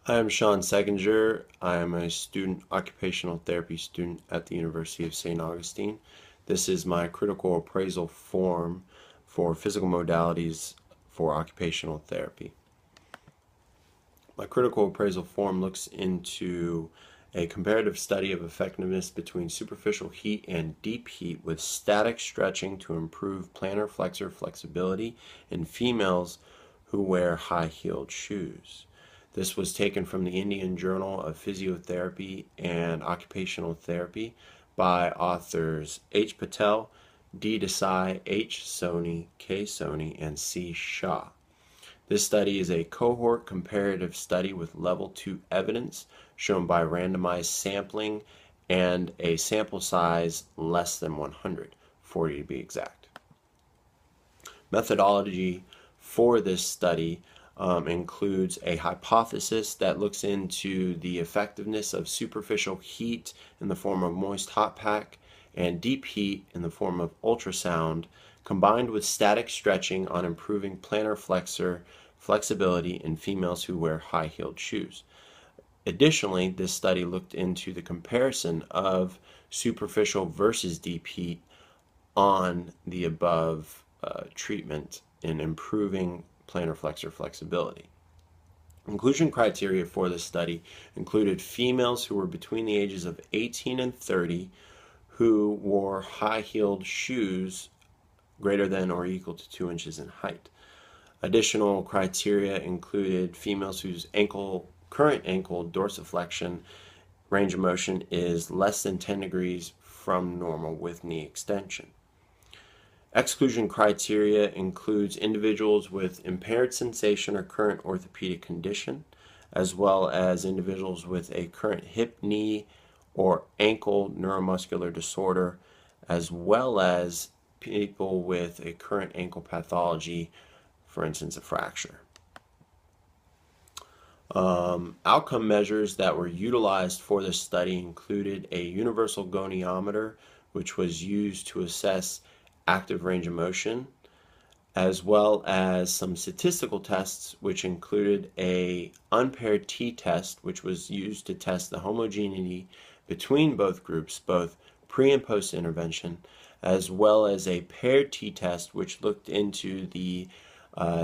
I am Sean Seckinger. I am a occupational therapy student at the University of St. Augustine. This is my critical appraisal form for physical modalities for occupational therapy. My critical appraisal form looks into a comparative study of effectiveness between superficial heat and deep heat with static stretching to improve plantar flexor flexibility in females who wear high-heeled shoes. This was taken from the Indian Journal of Physiotherapy and Occupational Therapy by authors H. Patel, D. Desai, H. Soni, K. Soni, and C. Shah. This study is a cohort comparative study with level 2 evidence shown by randomized sampling and a sample size less than 100, 40 to be exact. Methodology for this study includes a hypothesis that looks into the effectiveness of superficial heat in the form of moist hot pack and deep heat in the form of ultrasound, combined with static stretching on improving plantar flexor flexibility in females who wear high-heeled shoes. Additionally, this study looked into the comparison of superficial versus deep heat on the above treatment in improving plantar flexor flexibility. Inclusion criteria for this study included females who were between the ages of 18 and 30 who wore high-heeled shoes greater than or equal to 2 inches in height. Additional criteria included females whose current ankle dorsiflexion range of motion is less than 10 degrees from normal with knee extension. Exclusion criteria includes individuals with impaired sensation or current orthopedic condition, as well as individuals with a current hip, knee, or ankle neuromuscular disorder, as well as people with a current ankle pathology, for instance, a fracture. Outcome measures that were utilized for this study included a universal goniometer, which was used to assess active range of motion, as well as some statistical tests, which included a unpaired t-test, which was used to test the homogeneity between both groups, both pre and post intervention, as well as a paired t-test, which looked into the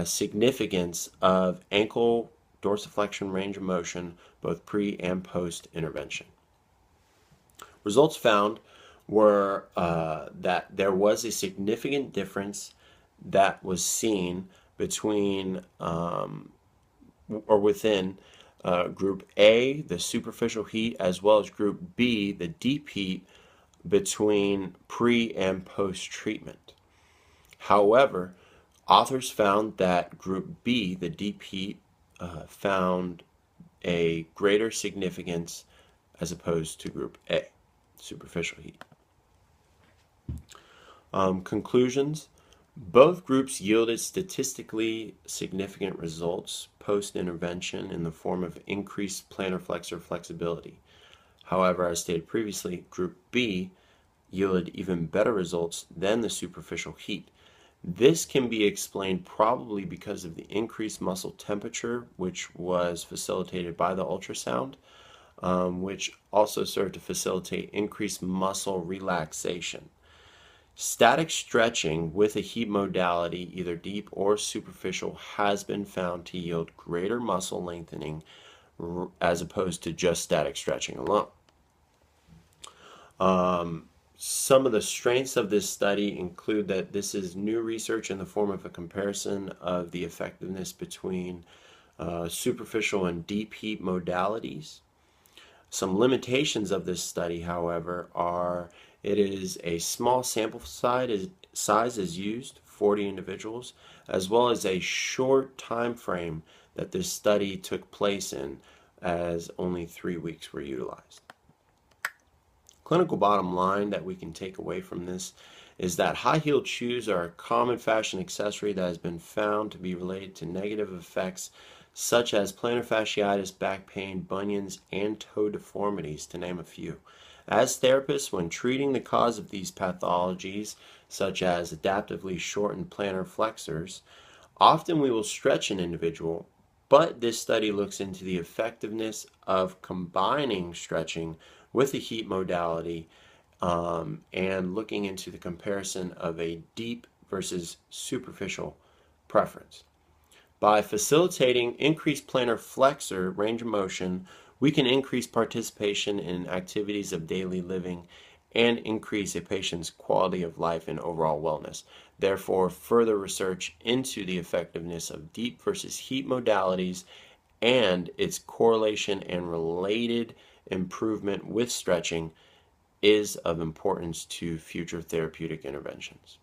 significance of ankle dorsiflexion range of motion, both pre and post intervention. Results found were that there was a significant difference that was seen between or within group A, the superficial heat, as well as group B, the deep heat, between pre and post treatment. However, authors found that group B, the deep heat, found a greater significance as opposed to group A, superficial heat. Conclusions. Both groups yielded statistically significant results post-intervention in the form of increased plantar flexor flexibility. However, as stated previously, group B yielded even better results than the superficial heat. This can be explained probably because of the increased muscle temperature, which was facilitated by the ultrasound, which also served to facilitate increased muscle relaxation. Static stretching with a heat modality, either deep or superficial, has been found to yield greater muscle lengthening as opposed to just static stretching alone. Some of the strengths of this study include that this is new research in the form of a comparison of the effectiveness between superficial and deep heat modalities. Some limitations of this study, however, are it is a small sample size is used, 40 individuals, as well as a short time frame that this study took place in, as only 3 weeks were utilized. Clinical bottom line that we can take away from this is that high-heeled shoes are a common fashion accessory that has been found to be related to negative effects such as plantar fasciitis, back pain, bunions, and toe deformities, to name a few. As therapists, when treating the cause of these pathologies, such as adaptively shortened plantar flexors, often we will stretch an individual But this study looks into the effectiveness of combining stretching with a heat modality and looking into the comparison of a deep versus superficial preference. By facilitating increased plantar flexor range of motion, we can increase participation in activities of daily living and increase a patient's quality of life and overall wellness. Therefore, further research into the effectiveness of deep versus heat modalities and its correlation and related improvement with stretching is of importance to future therapeutic interventions.